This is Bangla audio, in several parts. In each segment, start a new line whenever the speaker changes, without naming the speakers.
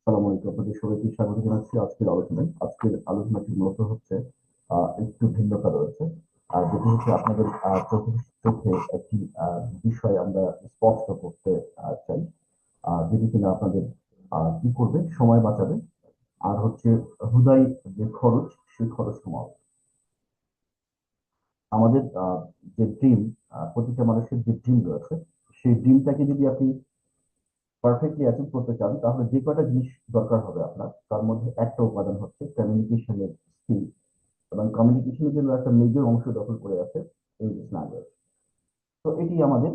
আসসালামু আলাইকুম, আপনাদের সবাইকে স্বাগত জানাচ্ছি আজকের আলোচনায়। আজকের আলোচনাটি মূলত হচ্ছে একটু ভিন্নতা রয়েছে। আর যেটি হচ্ছে আপনাদের চোখে চোখে একটি বিষয় আমরা স্পষ্ট করতে চাই, যেটি কিনা আপনাদের কি করবে, সময় বাঁচাবে। আর হচ্ছে হুদাই যে খরচ, সেই খরচ কমাবে। আমাদের যে ড্রিম, প্রতিটা মানুষের যে ড্রিম রয়েছে, সেই ড্রিমটাকে যদি আপনি পারফেক্টলি অ্যাচিভ করতে চান, তাহলে যে কয়টা জিনিস দরকার হবে আপনার, তার মধ্যে একটা উপাদান হচ্ছে কমিউনিকেশনের স্কিল। এবং কমিউনিকেশনের জন্য একটা মেজর অংশ দখল করে আছে ইংলিশ ল্যাঙ্গুয়েজ। তো এটি আমাদের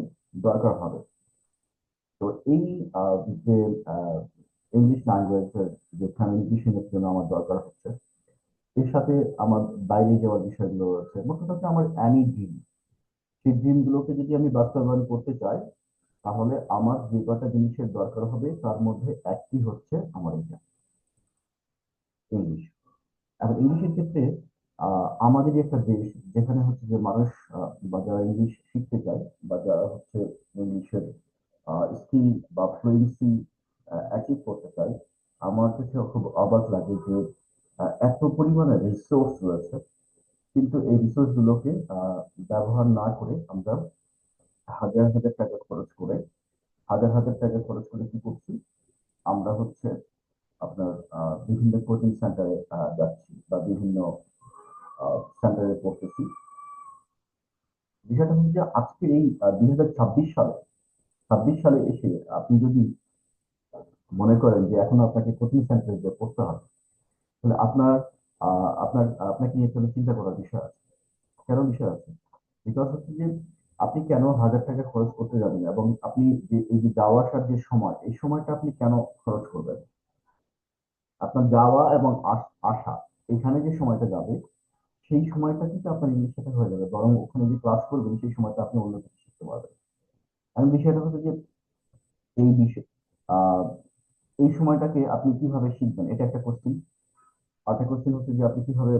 দরকার হবে। তো এই যে ইংলিশ ল্যাঙ্গুয়েজের যে কমিউনিকেশনের জন্য আমার দরকার হচ্ছে, এর সাথে আমার বাইরে যাওয়ার বিষয়গুলো রয়েছে। মোট কথা হচ্ছে আমার অ্যানি ড্রিম, সেই ড্রিম গুলোকে যদি আমি বাস্তবায়ন করতে চাই, তাহলে আমার যে কটা জিনিসের দরকার হবে তার মধ্যে একটি হচ্ছে আমার এটা ইংলিশ। এখন ইংলিশের ক্ষেত্রে আমাদের একটা দেশ, যেখানে হচ্ছে যে মানুষ বা যারা ইংলিশ শিখতে চায়, বা যারা হচ্ছে ইংলিশের স্কিল বা ফ্লুয়েন্সি অ্যাচিভ করতে চায়, আমার কাছে খুব অবাক লাগে যে এত পরিমাণে রিসোর্স রয়েছে, কিন্তু এই রিসোর্স গুলোকে ব্যবহার না করে আমরা হাজার হাজার টাকা খরচ করে, হাজার হাজার টাকা খরচ করে কি করছি, আমরা হচ্ছে আপনার বিভিন্ন কোচিং সেন্টারে যাচ্ছি বা বিভিন্ন সেন্টারে পড়তেছি। বিষয়টা হচ্ছে যে আজকে এই 2026 সালে এসে আপনি যদি মনে করেন যে এখন আপনাকে কোচিং সেন্টারে যে পড়তে হবে, তাহলে আপনাকে নিয়ে তাহলে চিন্তা করার বিষয় আছে। কেন বিষয় আছে? বিকজ হচ্ছে যে আপনি কেন হাজার টাকা খরচ করতে যাবেন, এবং আপনি যে এই যে যাওয়া আসার যে সময়, এই সময়টা আপনি কেন খরচ করবেন? আপনার যাওয়া এবং আসা, এখানে যে সময়টা যাবে, সেই সময়টা কিন্তু আপনার ইংলিশ শেখা হয়ে যাবে, বরং ওখানে যে ক্লাস করবেন সেই সময়টা আপনি অন্য কিছু শিখতে পারবেন। এখন বিষয়টা হচ্ছে যে এই বিষয় আহ এই সময়টাকে আপনি কিভাবে শিখবেন, এটা একটা কোশ্চেন। আরেকটা কোশ্চেন হচ্ছে যে আপনি কিভাবে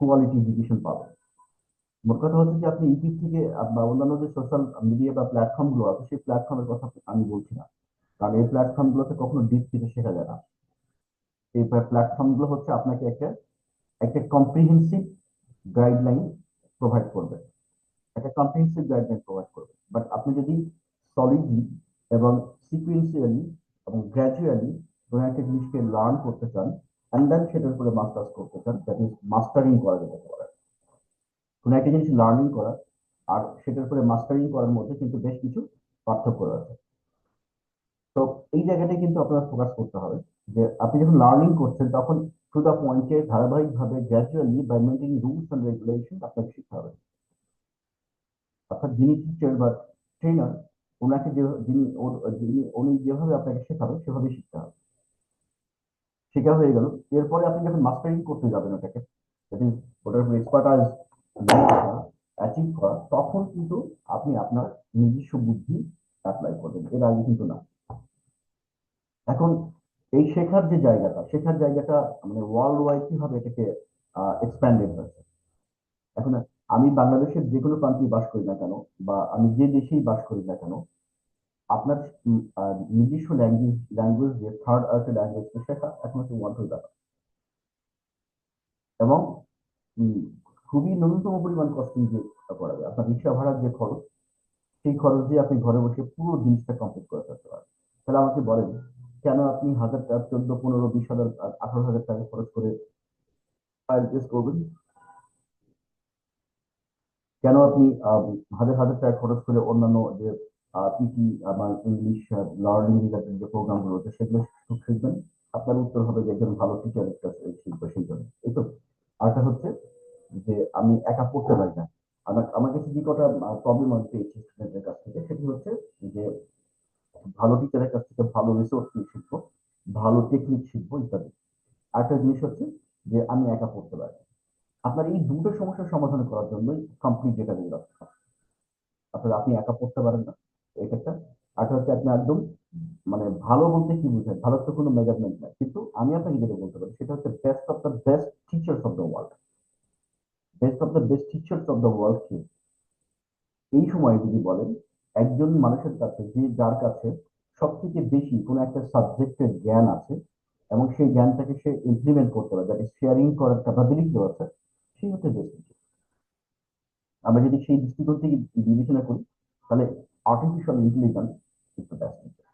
কোয়ালিটি এডুকেশন পাবেন। মোট কথা হচ্ছে যে আপনি ইউটিউব থেকে বা অন্যান্য যে সোশ্যাল মিডিয়া বা প্ল্যাটফর্ম গুলো আছে, সেই প্ল্যাটফর্মের কথা আমি বলছি না। কারণ এই প্ল্যাটফর্ম গুলোতে কখনো ডিপ থেকে শেখা যায় না। এই প্ল্যাটফর্ম গুলো হচ্ছে আপনাকে একটা একটা কম্প্রিহেন্সিভ গাইডলাইন প্রোভাইড করবে, একটা কম্প্রিহেন্সিভ গাইডলাইন প্রোভাইড করবে। বাট আপনি যদি সলিডলি এবং সিকুয়েন্সিয়ালি এবং গ্র্যাজুয়ালি কোনো একটা জিনিসকে লার্ন করতে চান, অ্যান্ড দেন সেটার উপরে মাস্টার্স করতে চান, দ্যাট ইজ মাস্টারিং করা যেতে পারে। কোনো একটা জিনিস লার্নিং করা আর সেটার উপরে মাস্টারিং করার মধ্যে কিন্তু বেশ কিছু পার্থক্য রয়েছে। তো এই জায়গাটায় কিন্তু আপনার ফোকাস করতে হবে, যে আপনি যখন লার্নিং করছেন তখন টু দা পয়েন্টে ধারাবাহিকভাবে gradually by maintaining rules and regulation আপনাকে শিখতে হবে। অর্থাৎ যিনি টিচার বা ট্রেনার, ওনাকে যে উনি যেভাবে আপনাকে শেখাবেন সেভাবে শিখতে হবে। শেখা হয়ে গেল, এরপরে আপনি যখন মাস্টারিং করতে যাবেন ওটাকে, that is ওটার উপর এক্সপার্টাইজ অ্যাচিভ করা, তখন কিন্তু আপনি আপনার নিজস্ব বুদ্ধি অ্যাপ্লাই করবেন, এর আগে কিন্তু না। এখন এই শেখার জায়গাটা মানে ওয়ার্ল্ড ওয়াইড কিভাবে এটাকে এক্সপ্যান্ডেড হয়েছে। এখন আমি বাংলাদেশের যে কোনো প্রান্তে বাস করি না কেন, বা আমি যে দেশেই বাস করি না কেন, আপনার নিজস্ব ল্যাঙ্গুয়েজ যে থার্ড আর্থ ল্যাঙ্গুয়েজকে শেখা এখন হচ্ছে ওয়ান্টার ব্যাপার। এবং উম, খুবই ন্যূনতম পরিমাণ কস্টিং যে করা যায়, আপনার রিক্সা ভাড়ার যে খরচ, সেই খরচ দিয়ে আপনি ঘরে বসে পুরো জিনিসটা কমপ্লিট করে ফেলতে পারেন। তাহলে আমাকে বলেন, কেন আপনি 1000 টাকা, 14, 15, 20 হাজার, 18 হাজার টাকা খরচ করে আইএলটিএস করবেন? কেন আপনি হাজার হাজার টাকা খরচ করে অন্যান্য যে পিটি আমার ইংলিশ লার্নিং রিলেটেড যে প্রোগ্রাম গুলো রয়েছে সেগুলো শিখবেন? আপনার উত্তর হবে যে একজন ভালো টিচারের কাছে শিখবে, সেই জন্য। এই তো। আরেকটা হচ্ছে যে আমি একা পড়তে পারি না। আমার কাছে যে কটা প্রবলেম আমি পেয়েছি স্টুডেন্টের কাছ থেকে, সেটি হচ্ছে যে ভালো টিচারের কাছ থেকে ভালো রিসোর্স শিখবো, ভালো টেকনিক শিখবো, ইত্যাদি। আরেকটা জিনিস হচ্ছে যে আমি একা পড়তে পারি না। আপনার এই দুটো সমস্যার সমাধান করার জন্যই কমপ্লিট ডেটা দিয়ে রাখতে। আসলে আপনি একা পড়তে পারেন না, এটা একটা। আর হচ্ছে আপনি একদম মানে ভালো বলতে কি বুঝেন, ভালো তো কোনো মেজারমেন্ট নাই, কিন্তু আমি আপনাকে যেটা বলতে পারি সেটা হচ্ছে best of the best teachers of the world. Best of the best teachers of the world কি? এই সময়ে যদি বলেন, একজন মানুষের কাছে, যে যার কাছে সবথেকে বেশি কোনো একটা সাবজেক্টের জ্ঞান আছে এবং সেই জ্ঞানটাকে সে ইমপ্লিমেন্ট করতে পারে, যাতে শেয়ারিং করার ক্যাপাবিলিটি আছে, সেই হচ্ছে বেস্ট টিচার। আমরা যদি সেই দৃষ্টিকোণ থেকে বিবেচনা করি, তাহলে artificial intelligence is the best teacher.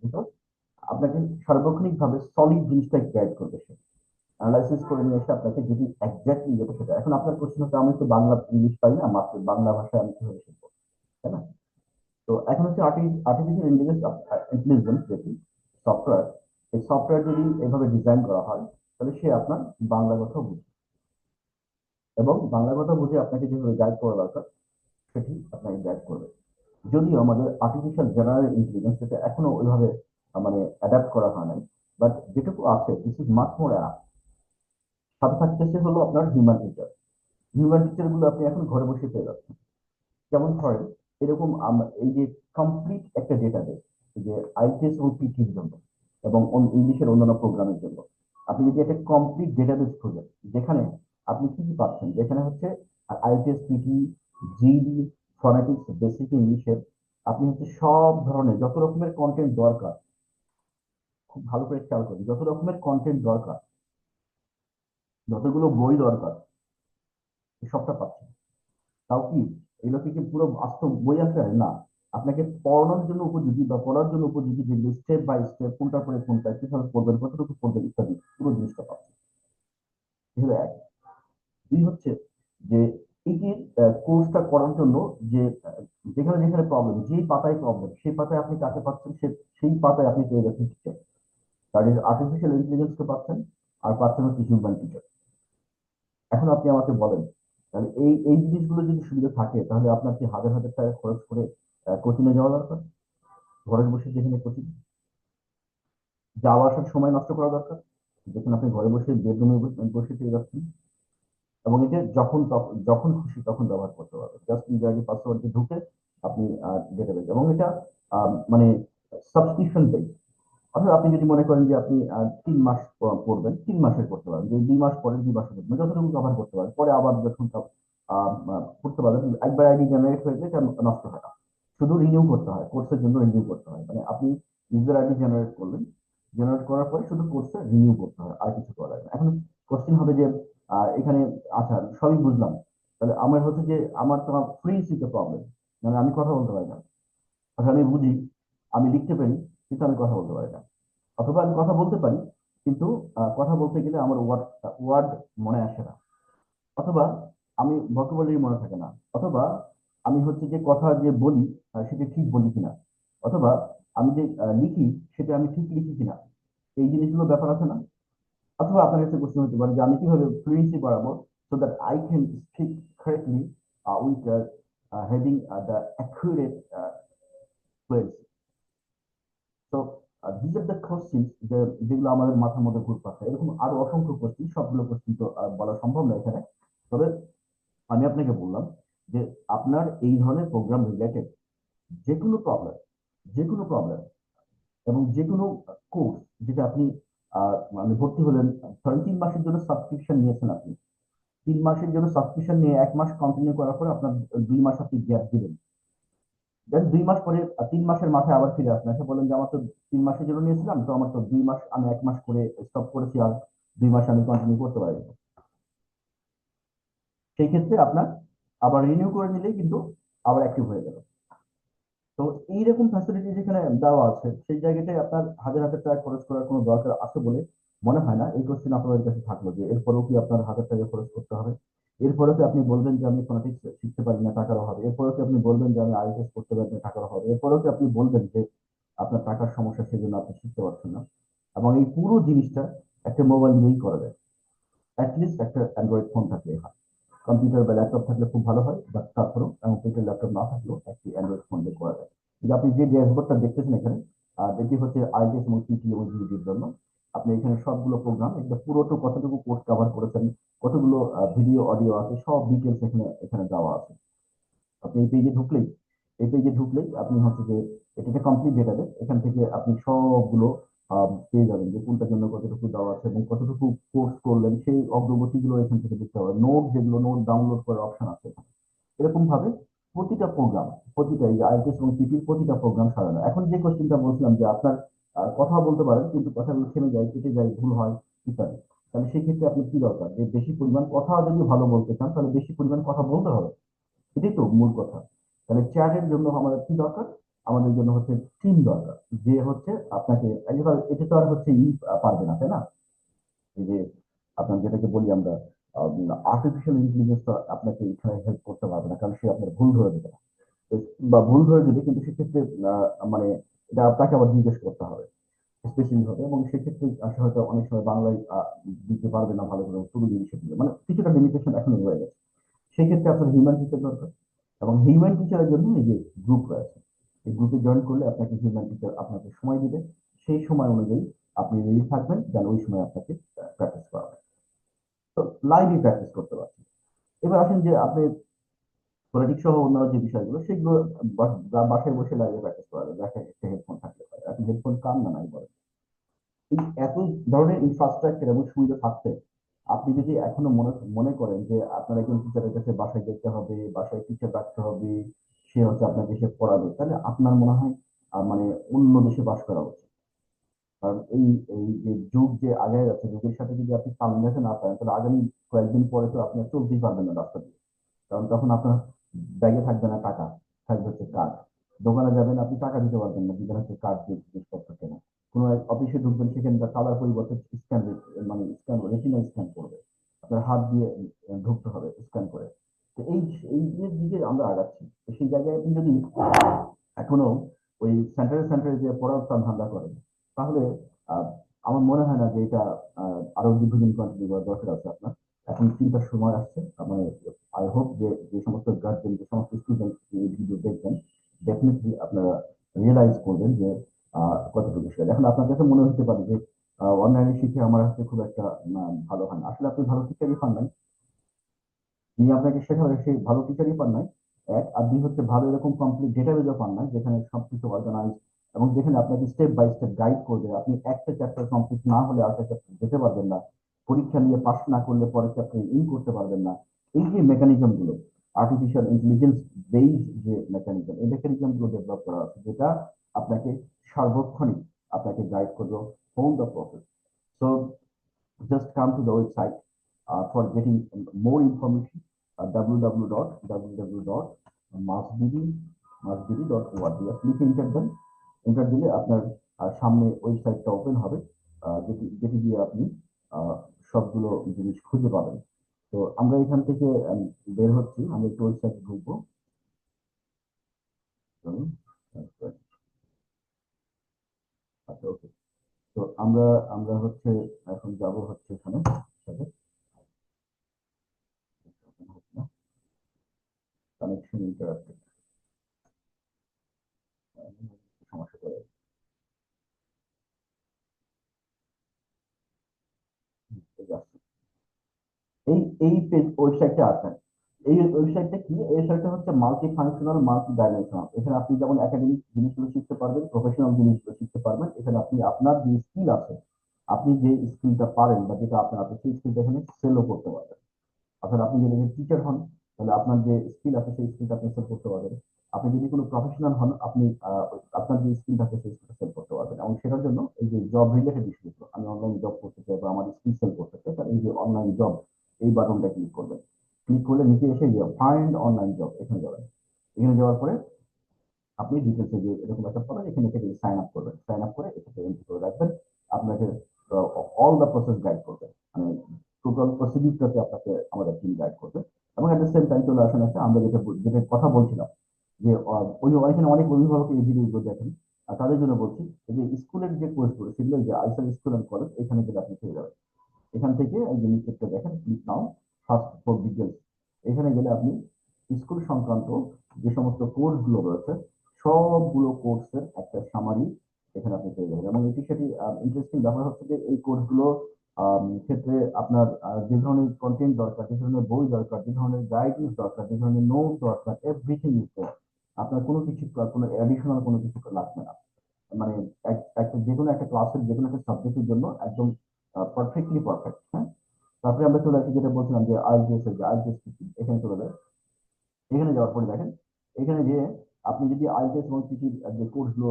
Because আপনাকে সার্বক্ষণিকভাবে সলিড জিনিসটা গাইড করবে, সে অ্যানালাইসিস করে নিয়ে এসে আপনাকে যদি এক্স্যাক্টলি যেটা সেটা। এখন আপনার কোশ্চেন হচ্ছে আমি তো বাংলা ইংলিশ পাই না, মাত্র বাংলা ভাষায় আমি কিভাবে শিখবো, তাই না? তো এখন হচ্ছে আর্টিফিশিয়াল ইন্টেলিজেন্স যেটি সফটওয়্যার, এই সফটওয়্যার যদি এভাবে ডিজাইন করা হয়, তাহলে সে আপনার বাংলা কথা বুঝে, এবং বাংলা কথা বুঝে আপনাকে যেভাবে গাইড করা দরকার সেটি আপনাকে গাইড করবে। যদিও আমাদের আর্টিফিশিয়াল জেনারেল ইন্টেলিজেন্স এটা এখনো ওইভাবে মানে অ্যাডাপ্ট করা হয় নাই, বাট যেটুকু আছে this is much more app. সাথে থাকতেছে হলো আপনার হিউম্যান টিচার। হিউম্যান টিচার গুলো আপনি এখন ঘরে বসে পেয়ে যাচ্ছেন। যেমন ধরেন এরকম এই যে কমপ্লিট একটা ডেটাবেস, যে আইটিএস এবং পিটির জন্য এবং ইংলিশের অন্যান্য প্রোগ্রামের জন্য, আপনি যদি একটা কমপ্লিট ডেটাবেস খোঁজেন, যেখানে আপনি কি কি পাচ্ছেন, যেখানে হচ্ছে ITS, PT, GD, phonetics, basic ইংলিশের, আপনি হচ্ছে সব ধরনের যত রকমের কন্টেন্ট দরকার, খুব ভালো করে খেয়াল করি, যত রকমের কন্টেন্ট দরকার, যতগুলো বই দরকার, সবটা পাচ্ছেন। তাও কি এগুলো থেকে পুরো বাস্তব বই আছে না, আপনাকে পড়ানোর জন্য উপযোগী বা পড়ার জন্য উপযোগী যেগুলো স্টেপ বাই স্টেপ, কোনটা পরে কোনটা কিভাবে পড়বেন, কতটুকু পড়বেন ইত্যাদি পুরো জিনিসটা পাচ্ছেন। এই হলো এক। দুই হচ্ছে যে এই যে কোর্সটা করার জন্য যে যেখানে যেখানে প্রবলেম, যেই পাতায় প্রবলেম সেই পাতায় আপনি কাকে পাচ্ছেন, সেই পাতায় আপনি পেয়ে যাচ্ছেন টিচার। তার আর্টিফিশিয়াল ইন্টেলিজেন্সকে পাচ্ছেন, আর পাচ্ছেন হচ্ছে হিউম্যান টিচার। এখন আপনি আমাকে বলেন, তাহলে এই এই জিনিসগুলো যদি সুবিধা থাকে, তাহলে আপনার কি হাজার হাজার টাকা খরচ করে কোচিংয়ে যাওয়া দরকার? ঘরে বসে যেখানে কোচিং, যাওয়া আসার সময় নষ্ট করা দরকার, যেখানে আপনি ঘরে বসে বেডরুমে বসে পেয়ে যাচ্ছেন, এবং এটা যখন খুশি তখন ব্যবহার করতে পারবেন। জাস্ট ইউজার পাসওয়ার্ড ঢুকে আপনি ডেটাবেস, এবং এটা মানে সাবস্ক্রিপশন বেস। অর্থাৎ আপনি যদি মনে করেন যে আপনি 3 মাস পড়বেন, 3 মাসের করতে পারেন, যে 2 মাস পরে 2 মাসের করবেন, যতটুকু কভার করতে পারেন, পরে আবার যখন সব করতে পারবেন। একবার আইডি জেনারেট হয়ে গেলে এটা নষ্ট হয় না, শুধু রিনিউ করতে হয়, কোর্সের জন্য রিনিউ করতে হয়। মানে আপনি ইউজার আইডি জেনারেট করলেন, জেনারেট করার পরে শুধু কোর্সে রিনিউ করতে হয়, আর কিছু করা লাগে না। এখন কোশ্চেন হবে যে এখানে, আচ্ছা সবই বুঝলাম, তাহলে আমার হচ্ছে যে আমার তো ফ্লুয়েন্সিতে প্রবলেম, মানে আমি কথা বলতে পারি না। আচ্ছা আমি বুঝি, আমি লিখতে পারি, কিন্তু আমি কথা বলতে পারি না। অথবা আমি কথা বলতে পারি, কিন্তু কথা বলতে গেলে আমার ওয়ার্ড ওয়ার্ড মনে আসে না। অথবা আমি ভোকাবুলারি মনে থাকে না। অথবা আমি হচ্ছে যে কথা যে বলি সেটা ঠিক বলি কিনা। অথবা আমি যে লিখি সেটা আমি ঠিক লিখি কিনা। এই জিনিসগুলো ব্যাপার আছে না? অথবা আপনার কাছে কোশ্চেন হতে পারে যে আমি কিভাবে ফ্লুয়েন্সি বাড়াবো, so that I can speak correctly with having the accurate fluency. তো দিস আর দ্য কোশ্চিন যেগুলো আমাদের মাথার মধ্যে ঘুরপাক খায়। এরকম আরো অসংখ্য কোশ্চিন, সবগুলো কোশ্চিন তো বলা সম্ভব না এখানে। তবে আমি আপনাকে বললাম যে আপনার এই ধরনের প্রোগ্রাম রিলেটেড যে কোনো প্রবলেম, যে কোনো প্রবলেম এবং যে কোনো কোর্স, যেটা আপনি মানে ভর্তি হলেন, ধরেন 3 মাসের জন্য সাবস্ক্রিপশন নিয়েছেন আপনি, 3 মাসের জন্য সাবস্ক্রিপশন নিয়ে 1 মাস কন্টিনিউ করার পরে আপনার 2 মাস আপনি গ্যাপ দিবেন। দেন 2 মাস পরে 3 মাসের মাথায় আবার ফিরে আসবেন, এসে বলেন যে আমার তো 3 মাসের জন্য নিয়েছিলাম, তো আমার তো 2 মাস, আমি 1 মাস করে স্টপ করেছি, আর 2 মাস আমি কন্টিনিউ করতে পারি। সেই ক্ষেত্রে আপনার আবার রিনিউ করে নিলেই কিন্তু আবার অ্যাক্টিভ হয়ে গেল। তো এইরকম ফ্যাসিলিটি যেখানে দেওয়া আছে, সেই জায়গাটায় আপনার হাজার হাজার টাকা খরচ করার কোনো দরকার আছে বলে মনে হয় না। এই কোশ্চেন আপনাদের কাছে থাকলো যে এরপরেও কি আপনার হাজার টাকা খরচ করতে হবে? এরপরেও কি আপনি বলবেন যে আমি ফোনেটিক্স শিখতে পারি না, টাকার অভাবে? এরপরেও কি আপনি বলবেন যে আমি আইএলটিএস করতে পারি না, টাকার অভাবে? এরপরেও কি আপনি বলবেন যে আপনার টাকার সমস্যা, সেজন্য আপনি শিখতে পারছেন না? এবং এই পুরো জিনিসটা একটা মোবাইল দিয়েই করা যায়, অ্যাটলিস্ট একটা অ্যান্ড্রয়েড ফোন থাকলে হয়। কম্পিউটার বা ল্যাপটপ থাকলে খুব ভালো হয়, বাট তারপরেও কম্পিউটার ল্যাপটপ না থাকলেও একটি অ্যান্ড্রয়েড ফোন দিয়ে করা যায়। কিন্তু আপনি যে ড্যাশবোর্ডটা দেখতেছেন এখানে, এটি হচ্ছে আইএলটিএস এবং পিটি এবং জিইডির জন্য। আপনি এখানে সবগুলো প্রোগ্রাম, এটা পুরোটা কতটুকু কোর্স কভার করেছেন, কতগুলো ভিডিও অডিও আছে, সব ডিটেলস এখানে এখানে দেওয়া আছে। আপনি এই পেজে ঢুকলেই আপনি হচ্ছে যে এটা একটা কমপ্লিট ডেটাবেস, এখান থেকে আপনি সবগুলো পেয়ে যাবেন যে কোনটার জন্য কতটুকু দেওয়া আছে এবং কতটুকু কোর্স করলেন, সেই অগ্রগতিগুলো এখান থেকে দেখতে হবে। নোট, যেগুলো নোট ডাউনলোড করার অপশন আছে এরকম ভাবে প্রতিটা প্রোগ্রাম, প্রতিটা এই আইএলটিএস এবং পিপির প্রতিটা প্রোগ্রাম সাজানো। এখন যে কোশ্চেনটা বলছিলাম যে আপনার কথা বলতে পারেন কিন্তু কথাগুলো থেমে যায়, কেটে যায়, ভুল হয় ইত্যাদি। তাহলে সেক্ষেত্রে আপনি কি দরকার, যে বেশি পরিমাণ কথা যদি ভালো বলতে চান তাহলে বেশি পরিমাণ কথা বলতে হবে। এটাই তো মূল কথা। তাহলে চ্যাটের জন্য আমাদের কি দরকার? আমাদের জন্য হচ্ছে টিম দরকার, যে হচ্ছে আপনাকে এতে তো আর হচ্ছে পারবে না, তাই না? এই যে আপনার যেটাকে বলি আমরা আর্টিফিশিয়াল ইন্টেলিজেন্স আপনাকে এখানে হেল্প করতে পারবে না, কারণ সে আপনার ভুল ধরে দেবে না। বা ভুল ধরে দেবে কিন্তু সেক্ষেত্রে মানে এটা আপনাকে আবার জিজ্ঞেস করতে হবে স্পেশালি হবে, এবং সেক্ষেত্রে আসলে হয়তো অনেক সময় বাংলায় দিতে পারবে না ভালো করে, তুলে জিনিস মানে কিছুটা লিমিটেশন এখনো রয়ে গেছে। সেক্ষেত্রে আপনার হিউম্যান টিচার দরকার, এবং হিউম্যান টিচারের জন্য এই যে গ্রুপ রয়েছে, এই গ্রুপে জয়েন করলে আপনাকে হিউম্যান টিচার আপনাকে সময় দিবে। সেই সময় অনুযায়ী আপনি রেডি থাকবেন, যেন ওই সময় আপনাকে প্র্যাকটিস করাবেন। তো লাইভে প্র্যাকটিস করতে পারছেন। এবার আসেন যে আপনি পলিটিক্স সহ অন্যান্য যে বিষয়গুলো সেগুলো বাসায় বসে লাইভে প্র্যাকটিস করা যায়, দেখা একটা হেডফোন থাকলে পারে। আপনি হেডফোন কান না নাই বলেন, এই এত ধরনের ইনফ্রাস্ট্রাকচার এবং সুবিধা থাকতে আপনি যদি এখনো মনে মনে করেন যে আপনার একজন টিচারের কাছে বাসায় যেতে হবে, বাসায় টিচার রাখতে হবে, সে হচ্ছে আপনাকে সে পড়াবে, তাহলে আপনার মনে হয় মানে অন্য দেশে বাস করা উচিত। কারণ এই এই যে যুগ যে আগায় যাচ্ছে, যুগের সাথে যদি আপনি তাল মেলাতে না পারেন তাহলে আগামী কয়েকদিন পরে তো আপনি আর চলতেই পারবেন না রাস্তা দিয়ে। কারণ তখন আপনার ব্যাগে থাকবে না টাকা, থাকবে হচ্ছে কার্ড। দোকানে যাবেন, আপনি টাকা দিতে পারবেন না, দিবেন হচ্ছে কার্ড দিয়ে জিনিসপত্র কেনা। কোনো এক অফিসে ঢুকবেন, সেখানে তার কালার পরিবর্তে স্ক্যান, মানে স্ক্যান রেটিনা স্ক্যান করবে, আপনার হাত দিয়ে ঢুকতে হবে স্ক্যান করে। তো এই দিকে আমরা আগাচ্ছি। তো সেই জায়গায় আপনি যদি এখনো ওই সেন্টারে সেন্টারে যে পড়ার প্ল্যান ধান্দা করেন, তাহলে আহ, আমার মনে হয় না যে এটা আরো দীর্ঘদিন কন্টিনিউ করার দরকার আছে আপনার। এখন চিন্তার সময় আসছে। মানে আই হোপ যে যে সমস্ত গার্জেন, যে সমস্ত স্টুডেন্ট এই ভিডিও দেখবেন, ডেফিনেটলি আপনারা রিয়েলাইজ করবেন যে কতটুকু বিষয়। এখন আপনার কাছে মনে হতে পারে যে অনলাইনে শিখে আমার হাতে খুব একটা ভালো হয় না। আসলে আপনি ভালো টিচারই পান নাই, যিনি আপনাকে শেখাবে সেই ভালো টিচারই পান নাই। এক আর দুই হচ্ছে ভালো এরকম কমপ্লিট ডেটাবেজও পান নাই, যেখানে সবকিছু অর্গানাইজ এবং যেখানে আপনাকে স্টেপ বাই স্টেপ গাইড করবে। আপনি একটা চ্যাপ্টার কমপ্লিট না হলে আরেকটা চ্যাপ্টার যেতে পারবেন না, পরীক্ষা নিয়ে পাস না করলে পরের চ্যাপ্টার ইন করতে পারবেন না। এই যে মেকানিজম গুলো, আর্টিফিশিয়াল ইন্টেলিজেন্স বেসড যে মেকানিজম, এই মেকানিজম গুলো ডেভেলপ করা আছে, যেটা আপনাকে সার্বক্ষণিক আপনাকে গাইড করবে whole the process. So just come to the website for getting more information, www.masdb.org। just লিখে এন্টার দেন, এন্টার দিলে আপনার সামনে ওয়েবসাইটটা ওপেন হবে, যেটি যেটি দিয়ে আপনি আহ, সবগুলো জিনিস খুঁজে পাবেন। তো আমরা এখান থেকে বের হচ্ছি, আমরা একটু ওয়েবসাইটে ঢুকবো। চলুন। আচ্ছা, ওকে। তো আমরা আমরা হচ্ছে এখন যাব হচ্ছে এখানে সাথে কানেকশন ইন্টারাপ্টেড সমস্যা করে। এই এই ওয়েবসাইটটা আছেন। এই ওয়েবসাইটটা কি? এই ওয়েবসাইটটা হচ্ছে মাল্টি ফাংশনাল, মাল্টি ডাইমেনশনাল। এখানে আপনি যেমন একাডেমিক জিনিসগুলো শিখতে পারবেন, প্রফেশনাল জিনিসগুলো শিখতে পারবেন। এখানে আপনি আপনার যে স্কিল আছে, আপনি যে স্কিলটা পারেন বা যেটা আপনার আছে, সেই স্কিলটা এখানে সেলও করতে পারবেন। অর্থাৎ আপনি যদি টিচার হন, তাহলে আপনার যে স্কিল আছে সেই স্কিলটা আপনি সেল করতে পারবেন। আপনি যদি কোনো প্রফেশনাল হন, আপনি আপনার যে স্কিল আছে সেই স্কিলটা সেল করতে পারবেন। এবং সেটার জন্য এই যে জব রিলেটেড ইস্যু, আমি অনলাইন জব করতে চাই বা আমার স্কিল সেল করতে চাই, তাহলে এই যে অনলাইন জব, এই বাটনটা ক্লিক করবেন। ক্লিক করলে নিচে এসে যে ফাইন্ড অনলাইন জব, এখানে যাবেন। এখানে যাওয়ার পরে আপনি ডিটেলসে যে এরকম একটা পাবেন, এখানে থেকে সাইন আপ করবেন। সাইন আপ করে এটাতে এন্ট্রি করে রাখবেন। আপনাকে অল দ্য প্রসেস গাইড করবে, মানে টোটাল প্রসিডিউরটাতে আপনাকে আমাদের টিম গাইড করবে। এবং এট দ্য সেম টাইম চলে আসেন আছে আমরা যেটা যেটা কথা বলছিলাম, যে ওই এখানে অনেক অভিভাবক এই ভিডিওগুলো দেখেন। আর তাদের জন্য বলছি, এই যে স্কুলের যে কোর্সগুলো, সেগুলো যে আইসার স্কুল অ্যান্ড কলেজ, এখানে গেলে আপনি পেয়ে যাবেন। এখান থেকে এই যে নিচেরটা দেখেন, click now first for details. এখানে গেলে আপনি স্কুল সংক্রান্ত যে সমস্ত কোর্স গুলো রয়েছে, সবগুলো কোর্সের একটা সামারি এখানে আপনি পেয়ে যাবেন। এবং এটির সাথে ইন্টারেস্টিং ব্যাপার হচ্ছে যে এই কোর্সগুলো ক্ষেত্রে আপনার যে ধরনের কন্টেন্ট দরকার, যে ধরনের বই দরকার, যে ধরনের গাইডেন্স দরকার, যে ধরনের নোট দরকার, এভরিথিং ইজ দেয়ার। আপনার কোনো কিছু, কোনো অ্যাডিশনাল কোনো কিছু লাগবে না। মানে একটা যে কোনো একটা ক্লাসের যে কোনো একটা সাবজেক্টের জন্য একদম পারফেক্টলি পারফেক্ট। হ্যাঁ, তারপরে আমরা চলে আসি যেটা বলছিলাম যে আইএলটিএস এর যে আইএলটিএস এখানে চলে যায়। এখানে যাওয়ার পরে দেখেন এখানে যে আপনি যদি আইএলটিএস এবং পিটির যে কোর্সগুলো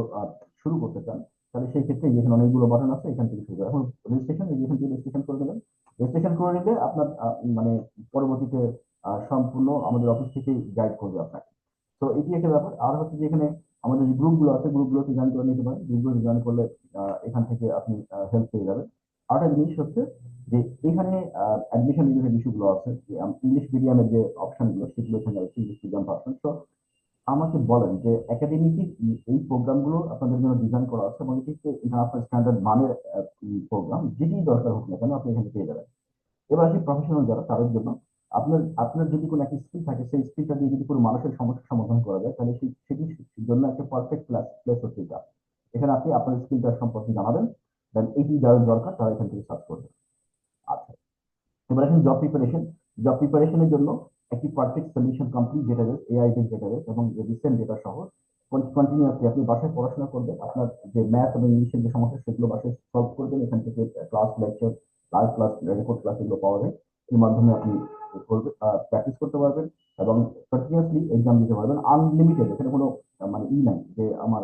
শুরু করতে চান, তাহলে সেই ক্ষেত্রে এখানে অনেকগুলো বাটন আছে, এখান থেকে শুরু করে এখন রেজিস্ট্রেশন, এখান থেকে রেজিস্ট্রেশন করে দেবেন। রেজিস্ট্রেশন করে নিলে আপনার মানে পরবর্তীতে সম্পূর্ণ আমাদের অফিস থেকে গাইড করবে আপনাকে। তো এটি একটা ব্যাপার। আর হচ্ছে যে এখানে আমাদের যে গ্রুপগুলো আছে, গ্রুপগুলোতে জয়েন করে নিতে পারেন। গ্রুপগুলোতে জয়েন করলে এখান থেকে আপনি হেল্প পেয়ে যাবেন। আরেকটা জিনিস হচ্ছে যে এখানে অ্যাডমিশন রিলেটেড ইস্যুগুলো আছে, ইংলিশ মিডিয়ামের যে অপশনগুলো সেগুলো এখানে আছে, ইংলিশ মিডিয়াম পার্সন। তো আমাকে বলেন যে একাডেমিক এই প্রোগ্রামগুলো আপনাদের জন্য ডিজাইন করা আছে এবং এটি ইন্টারন্যাশনাল স্ট্যান্ডার্ড মানের প্রোগ্রাম, যেটি দরকার হোক না কেন আপনি এখানে পেয়ে যাবেন। এবার আসি প্রফেশনাল যারা তাদের জন্য, আপনার আপনার যদি কোনো একটা স্কিল থাকে, সেই স্কিলটা দিয়ে যদি কোনো মানুষের সমস্যার সমাধান করা যায়, তাহলে সেটির জন্য একটা পারফেক্ট প্লেস হচ্ছে এটা। এখানে আপনি আপনার স্কিলটা সম্পর্কে জানাবেন, দেন এটি যাদের দরকার তারা এখান থেকে সার্চ করবে। আচ্ছা, এবার এখন জব প্রিপারেশনের জন্য একটি perfect solution complete database, AI base database এবং রিসেন্ট ডেটা সহ কন্টিনিউয়াসলি আপনি বাসায় পড়াশোনা করবেন। আপনার যে ম্যাথ এবং ইংলিশের যে সমস্যা সেগুলো বাসায় সলভ করবেন। এখান থেকে class, lecture, live class, record class এগুলো পাওয়া যায়। এর মাধ্যমে আপনি প্র্যাকটিস করতে পারবেন এবং কন্টিনিউয়াসলি এক্সাম দিতে পারবেন আনলিমিটেড। এখানে কোনো মানে নাই যে আমার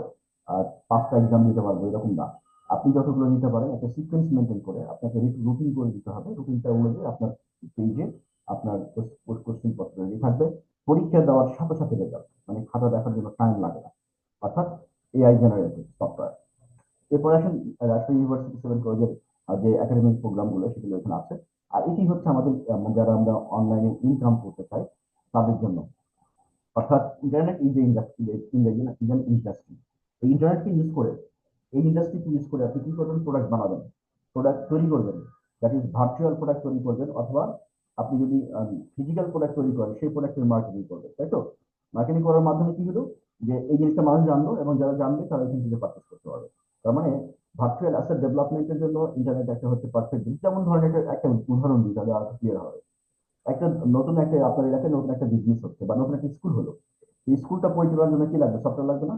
5টা এক্সাম দিতে পারবো, এরকম না। আপনি যতগুলো নিতে পারেন একটা সিকোয়েন্স মেনটেন করে আপনাকে রুটিন করে দিতে হবে। রুটিনটা অনুযায়ী আপনার পেজে আপনার কোশ্চেন পত্র রেডি থাকবে। পরীক্ষা দেওয়ার সাথে সাথে রেজাল্ট, মানে খাতা দেখার জন্য টাইম লাগে না, অর্থাৎ এআই জেনারেটেড সফটওয়্যার। এরপর আসেন রাজশাহী ইউনিভার্সিটি 7 কলেজের যে একাডেমিক প্রোগ্রাম গুলো সেগুলো এখানে আছে। আর এটি হচ্ছে আমাদের যারা আমরা অনলাইনে ইনকাম করতে চাই তাদের জন্য, অর্থাৎ ইন্টারনেট ইজ ইন্ডাস্ট্রি, ইন্ডাস্ট্রি। এই ইন্টারনেটকে ইউজ করে, এই ইন্ডাস্ট্রিকে ইউজ করে আপনি কি করবেন? প্রোডাক্ট বানাবেন, প্রোডাক্ট তৈরি করবেন। দ্যাট ইজ ভার্চুয়াল প্রোডাক্ট তৈরি করবেন, অথবা আপনি যদি ফিজিক্যাল প্রোডাক্ট তৈরি করেন সেই প্রোডাক্টের মার্কেটিং করবেন, তাই তো? মার্কেটিং করার মাধ্যমে কি হলো যে এই জিনিসটা মানুষ জানলো এবং যারা জানবে তারা এখান থেকে পারচেস করতে পারবে। তার মানে ভার্চুয়াল অ্যাসেট ডেভেলপমেন্টের জন্য ইন্টারনেট একটা হচ্ছে পারফেক্ট জিনিস। যেমন ধরেন একটা উদাহরণ দিই তাহলে আরো ক্লিয়ার হবে। একটা নতুন একটা আপনার এলাকায় নতুন একটা বিজনেস হচ্ছে বা নতুন একটা স্কুল হলো, এই স্কুলটা পরিচালনার জন্য কি লাগবে? সফটওয়্যার লাগবে না?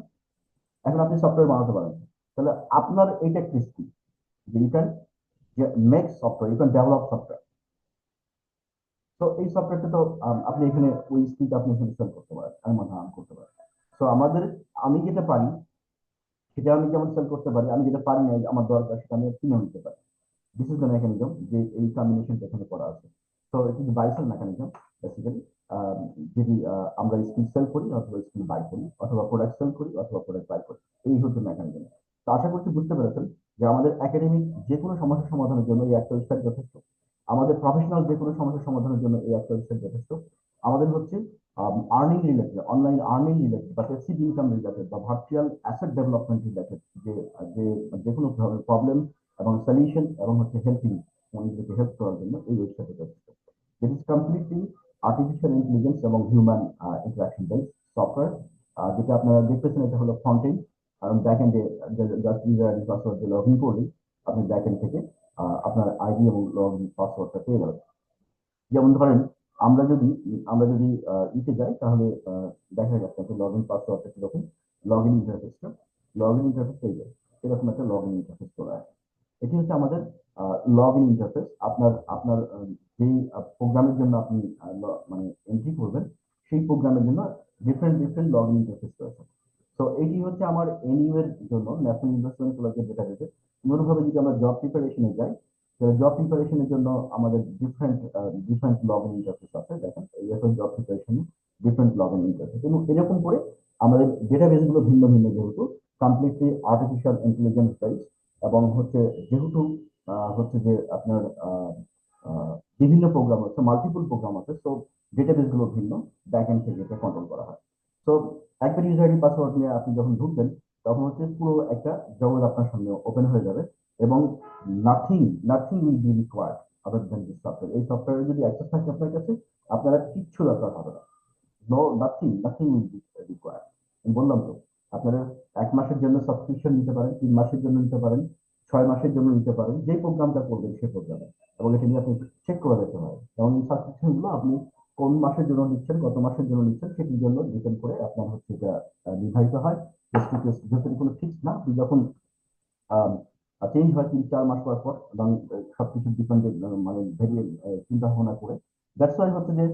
এখন আপনি সফটওয়্যার বানাতে পারেন। তাহলে আপনার এইটা একটা স্কিল যে you can make software, you can develop software. তো এই সফটওয়্যারটা তো আপনি এখানে ওই স্কিলটা আপনি এখানে সেল করতে পারেন, আমি মনে হয় করতে পারেন। তো আমি যেটা পারি সেটা আমি যেমন সেল করতে পারি, আমি যেটা পারি না আমার দরকার সেটা আমি কিনে নিতে পারি। দিস ইজ দ্য মেকানিজম, যে এই কম্বিনেশনটা এখানে করা আছে। তো it is by cell mechanism basically. যদি আমরা স্কিল সেল করি অথবা স্কিল বাই করি, অথবা প্রোডাক্ট সেল করি অথবা প্রোডাক্ট বাই করি, এই হচ্ছে মেকানিজম। তো আশা করছি বুঝতে পেরেছেন যে আমাদের একাডেমিক যে কোনো সমস্যার সমাধানের জন্য এই একটা ওয়েবসাইট যথেষ্ট। আমাদের প্রফেশনাল যে কোনো সমস্যার সমাধানের জন্য এই একটা ওয়েবসাইট যথেষ্ট। আমাদের হচ্ছে earning related, online earning related বা প্যাসিভ ইনকাম রিলেটেড বা ভার্চুয়াল অ্যাসেট ডেভেলপমেন্ট রিলেটেড যে যে যে কোনো ধরনের প্রবলেম এবং সলিউশন এবং হচ্ছে হেল্পিং, মানুষদেরকে হেল্প করার জন্য এই ওয়েবসাইটে যথেষ্ট। This is completely artificial intelligence এবং হিউম্যান ইন্টারাকশন বেস সফটওয়্যার। যেটা আপনারা দেখতেছেন এটা হলো ফ্রন্ট এন্ড, কারণ ব্যাক এন্ডে জাস্ট ইউজার আইডি পাসওয়ার্ড দিয়ে লগ ইন করলেই আপনি ব্যাক এন্ড থেকে আপনার আইডি এবং লগ ইন পাসওয়ার্ডটা পেয়ে যাবেন। যেমন ধরেন আমরা যদি ইতে যাই তাহলে দেখা যাচ্ছে একটা লগ ইন পাসওয়ার্ডটা কিরকম, লগ ইন ইন্টারফেসটা, লগ ইন ইন্টারফেস এই যে এরকম একটা লগ ইন ইন্টারফেস চলে আসে। এটি হচ্ছে আমাদের লগ ইন ইন্টারফেস। আপনার আপনার যেই প্রোগ্রামের জন্য আপনি মানে এন্ট্রি করবেন সেই প্রোগ্রামের জন্য different different log in interface রয়েছে। তো এটি হচ্ছে আমার এনইউ এর জন্য, ন্যাশনাল ইনভেস্টমেন্ট কলেজের ডেটাবেসে। অনুরূপভাবে যদি আমরা জব প্রিপারেশনে যাই, জব প্রিপারেশনের জন্য আমাদের different different log in interface আছে। দেখেন এই job preparation different log in interface, এবং এরকম করে আমাদের ডেটাবেস গুলো ভিন্ন ভিন্ন, যেহেতু কমপ্লিটলি আর্টিফিশিয়াল ইন্টেলিজেন্স বেস এবং হচ্ছে যেহেতু হচ্ছে যে আপনার বিভিন্ন প্রোগ্রাম আছে, মাল্টিপল প্রোগ্রাম আছে, তো ডেটাবেস গুলো ভিন্ন, ব্যাক এন্ড থেকে এটা কন্ট্রোল করা হয়। তো একবার ইউজার আইডি পাসওয়ার্ড নিয়ে আপনি যখন ঢুকবেন তখন হচ্ছে পুরো একটা জগৎ আপনার সামনে ওপেন হয়ে যাবে, এবং nothing nothing will be required other than this software. এই সফটওয়্যারের যদি অ্যাক্সেস থাকে আপনার কাছে, আপনারা কিচ্ছু দরকার হবে না। No, nothing will be required. আমি বললাম তো, আপনারা 1 মাসের জন্য সাবস্ক্রিপশন নিতে পারেন, 3 মাসের জন্য নিতে পারেন, 6 মাসের জন্য নিতে পারেন, যে প্রোগ্রামটা করবেন সেই প্রোগ্রামে। এবং এটা নিয়ে আপনি চেক করে দেখতে পারেন, এবং এই সাবস্ক্রিপশন গুলো আপনি কোন মাসের জন্য নিচ্ছেন, কত মাসের জন্য নিচ্ছেন সেটির জন্য ডিপেন্ড করে আপনার হচ্ছে এটা নির্ধারিত হয়। যেহেতু কোনো ফিক্স না, আপনি যখন চেঞ্জ হয় 3-4 মাস পর পর, এবং সবকিছু ডিপেন্ডেন্ট মানে ভেরিয়ে চিন্তা ভাবনা করে দ্যাটস ওয়াই হচ্ছে যে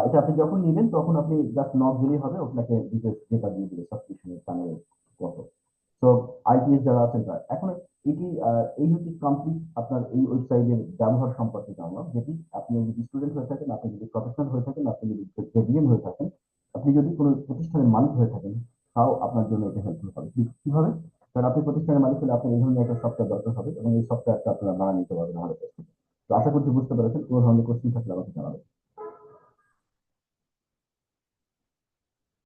এটা আপনি যখন নেবেন তখন আপনি জাস্ট নক দিলেই হবে, আপনাকে ডিটেলস ডেটা দিয়ে দিবে সাবস্ক্রিপশনের প্ল্যানের কত। তো আইটিএস যারা আছেন তারা এখন এটি এই হচ্ছে কমপ্লিট আপনার এই ওয়েবসাইটের ব্যবহার সম্পর্কে জানলাম, যেটি আপনি যদি স্টুডেন্ট হয়ে থাকেন, আপনি যদি প্রফেশনাল হয়ে থাকেন, আপনি যদি গ্রাজুয়েট হয়ে থাকেন, আপনি যদি কোনো প্রতিষ্ঠানের মালিক হয়ে থাকেন, তাও আপনার জন্য এটা হেল্পফুল হবে। কিভাবে? কারণ আপনি প্রতিষ্ঠানের মালিক হলে আপনার এই ধরনের একটা সফটওয়্যার দরকার হবে এবং এই সফটওয়্যারটা আপনারা বানিয়ে নিতে পারবেন আমাদের কাছ থেকে। তো আশা করছি বুঝতে পেরেছেন। কোনো ধরনের কোশ্চেন থাকলে আমাকে জানাবেন।